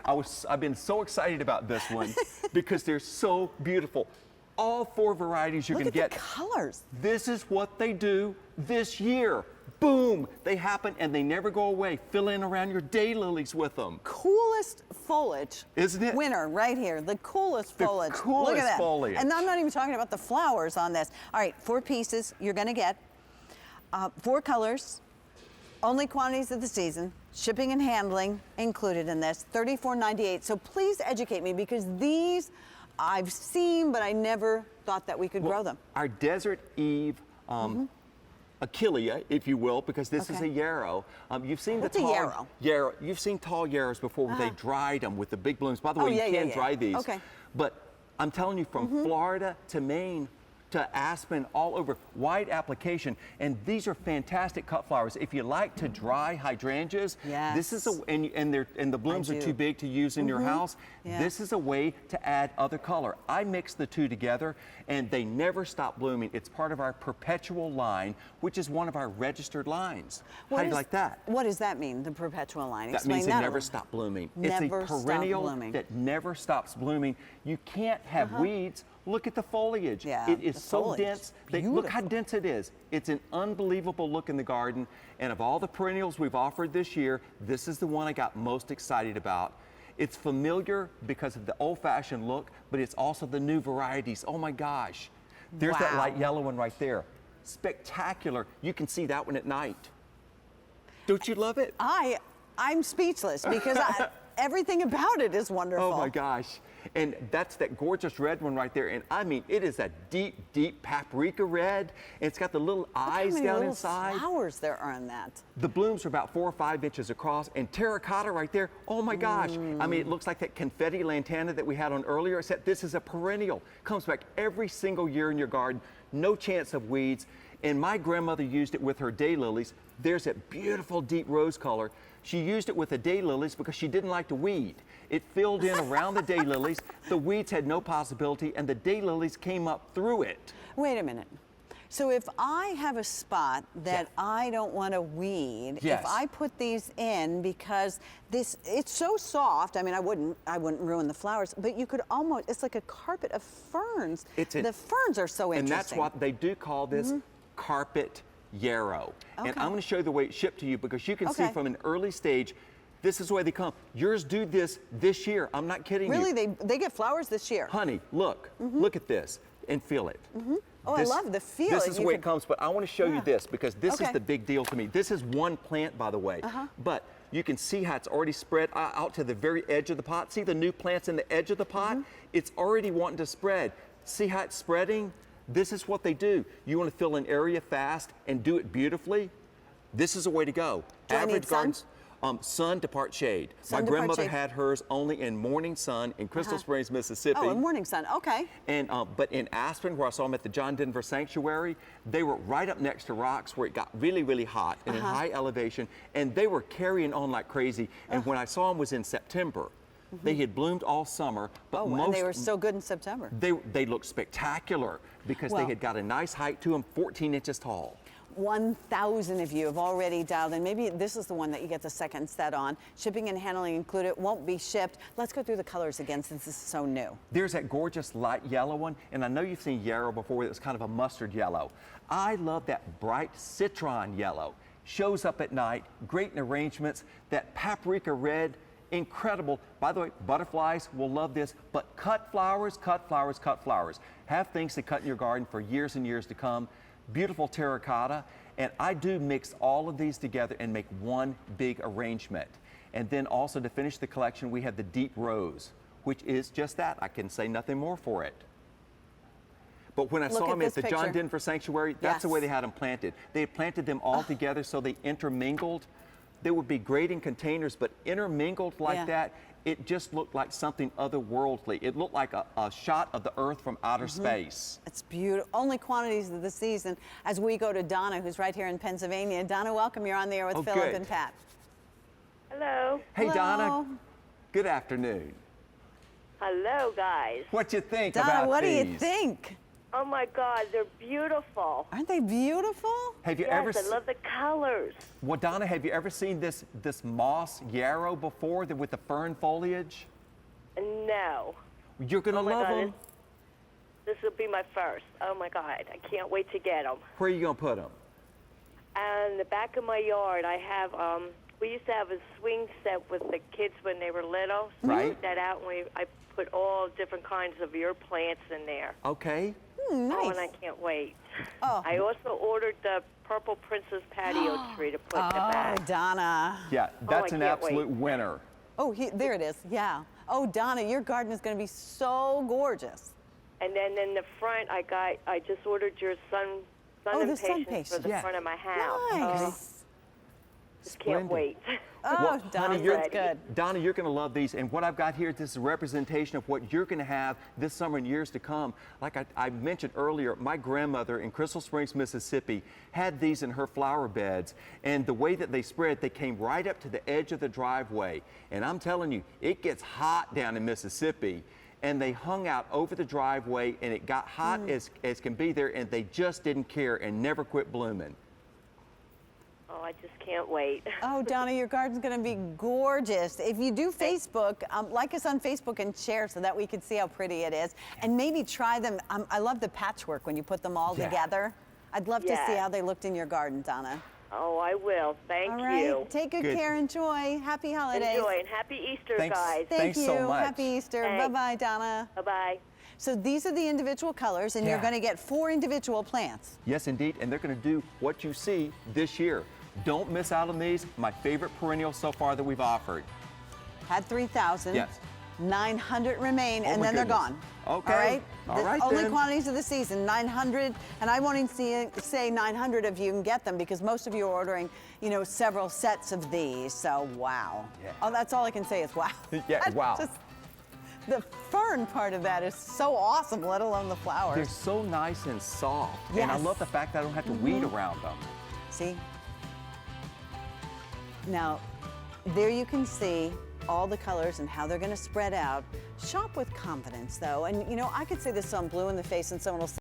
I've been so excited about this one because they're so beautiful. All 4 varieties you're going to get. Look at the colors. This is what they do this year. Boom, they happen and they never go away. Fill in around your daylilies with them. Coolest foliage. Isn't it? Winner right here, the coolest foliage. The coolest Look at that. foliage. And I'm not even talking about the flowers on this. All right, 4 pieces you're gonna get. 4 colors, only quantities of the season, shipping and handling included in this, $34.98. So please educate me because these I've seen, but I never thought that we could grow them. Our Desert Eve Achillea, if you will, because this is a yarrow. You've seen What's the tall a yarrow? yarrow. You've seen tall yarrows before where they dried them with the big blooms. By the way, you can dry these. Okay. But I'm telling you, from Florida to Maine to Aspen, all over, wide application. And these are fantastic cut flowers. If you like to dry hydrangeas, this is and the blooms are too big to use in your house. This is a way to add other color. I mix the 2 together and they never stop blooming. It's part of our perpetual line, which is one of our registered lines. How do you like that? What does that mean, the perpetual line? That means they never stop blooming. It's a perennial that never stops blooming. You can't have weeds. Look at the foliage. It is so dense. Look how dense it is. It's an unbelievable look in the garden. And of all the perennials we've offered this year, this is the one I got most excited about. It's familiar because of the old-fashioned look, but it's also the new varieties. Oh my gosh. There's that light yellow one right there. Spectacular. You can see that one at night. Don't you love it? I'm speechless because everything about it is wonderful. Oh my gosh. And that's that gorgeous red one right there. And I mean, it is a deep, deep paprika red. And it's got the little eyes down inside. How many flowers there are in that? The blooms are about 4 or 5 inches across. And terracotta right there, oh my gosh. I mean, it looks like that confetti lantana that we had on earlier, except this is a perennial. Comes back every single year in your garden. No chance of weeds. And my grandmother used it with her daylilies. There's that beautiful deep rose color. She used it with the daylilies because she didn't like to weed. It filled in around the daylilies. The weeds had no possibility, and the daylilies came up through it. Wait a minute. So if I have a spot that I don't want to weed, if I put these in because it's so soft, I mean, I wouldn't ruin the flowers, but you could almost, it's like a carpet of ferns. The ferns are so interesting. And that's what they do call this carpet yarrow. And I'm going to show you the way it's shipped to you because you can see from an early stage, this is the way they come. Yours do this year. I'm not kidding you. Really? They get flowers this year? Honey, look. Look at this and feel it. Oh, I love the feel. This is the way it comes, but I want to show you this because this is the big deal to me. This is one plant, by the way, but you can see how it's already spread out to the very edge of the pot. See the new plants in the edge of the pot? It's already wanting to spread. See how it's spreading? This is what they do. You want to fill an area fast and do it beautifully? This is a way to go. Do I need sun? Sun to part shade. My grandmother had hers only in morning sun in Crystal Springs, Mississippi. Oh, in morning sun, okay. And but in Aspen, where I saw them at the John Denver Sanctuary, they were right up next to rocks where it got really, really hot and in high elevation, and they were carrying on like crazy. And when I saw them was in September. They had bloomed all summer, but and they were still good in September. They looked spectacular because they had got a nice height to them, 14 inches tall. 1,000 of you have already dialed in. Maybe this is the one that you get the second set on. Shipping and handling included, won't be shipped. Let's go through the colors again since this is so new. There's that gorgeous light yellow one, and I know you've seen Yarrow before. It was kind of a mustard yellow. I love that bright citron yellow. Shows up at night, great in arrangements. That paprika red, incredible. By the way, butterflies will love this, but cut flowers, cut flowers, cut flowers. Have things to cut in your garden for years and years to come. Beautiful terracotta, and I do mix all of these together and make one big arrangement. And then also to finish the collection, we have the deep rose, which is just that. I can say nothing more for it. But when I saw them at the John Denver Sanctuary, that's the way they had them planted. They had planted them all together so they intermingled. They would be great in containers, but intermingled like that, it just looked like something otherworldly. It looked like a shot of the earth from outer space. It's beautiful. Only quantities of the season as we go to Donna, who's right here in Pennsylvania. Donna, welcome. You're on the air with Philip and Pat. Hello. Hey, Donna. Good afternoon. Hello, guys. What you think Donna, about what these? do you think? Oh my God, they're beautiful. Aren't they beautiful? Have you Yes, ever I love the colors. Well, Donna, have you ever seen this moss yarrow before with the fern foliage? No. You're gonna Oh my love God, them. This will be my first. Oh my God, I can't wait to get them. Where are you gonna put them? And in the back of my yard, I have, we used to have a swing set with the kids when they were little. So I Right. took that out, and I put all different kinds of your plants in there. Okay. Nice. Oh, and I can't wait. Oh. I also ordered the purple princess patio tree to put in the back. Oh, Donna. Yeah, that's I an can't wait. absolute winner. Oh, there it is. Yeah. Oh, Donna, your garden is going to be so gorgeous. And then in the front, I just ordered your sun Oh, the sun impatiens for patience. the Yeah. front of my house. Nice. Just can't Splendid. wait. Oh, Well, Donna, honey, you're- that's good. Donna, you're going to love these. And what I've got here, this is a representation of what you're going to have this summer and years to come. Like I mentioned earlier, my grandmother in Crystal Springs, Mississippi, had these in her flower beds. And the way that they spread, they came right up to the edge of the driveway. And I'm telling you, it gets hot down in Mississippi. And they hung out over the driveway, and it got hot as can be there, and they just didn't care and never quit blooming. Oh, I just can't wait. Oh, Donna, your garden's going to be gorgeous. If you do Facebook, like us on Facebook and share so that we can see how pretty it is. And maybe try them. I love the patchwork when you put them all Yeah. together. I'd love to see Yes. how they looked in your garden, Donna. Oh, I will. Thank All right. you. Take good Good. care. Enjoy. Happy holidays. Enjoy, and happy Easter, Thanks. guys. Thank Thanks you. so much. Happy Easter. Thanks. Bye-bye, Donna. Bye-bye. So these are the individual colors, and you're Yeah. going to get 4 individual plants. Yes, indeed, and they're going to do what you see this year. Don't miss out on these. My favorite perennial so far that we've offered. Had 3,000. Yes. 900 remain, and my then they're goodness. gone. Okay. All right. All right, Only then. quantities of the season, 900, and I won't even say 900 of you can get them because most of you are ordering, several sets of these. So wow. Yeah. Oh, that's all I can say is wow. Yeah, That's wow. the fern part of that is so awesome, let alone the flowers. They're so nice and soft, and I Yes. love the fact that I don't have to weed around them. See? Now, there you can see all the colors and how they're going to spread out. Shop with confidence, though. And, I could say this on Blue in the Face, and someone will say,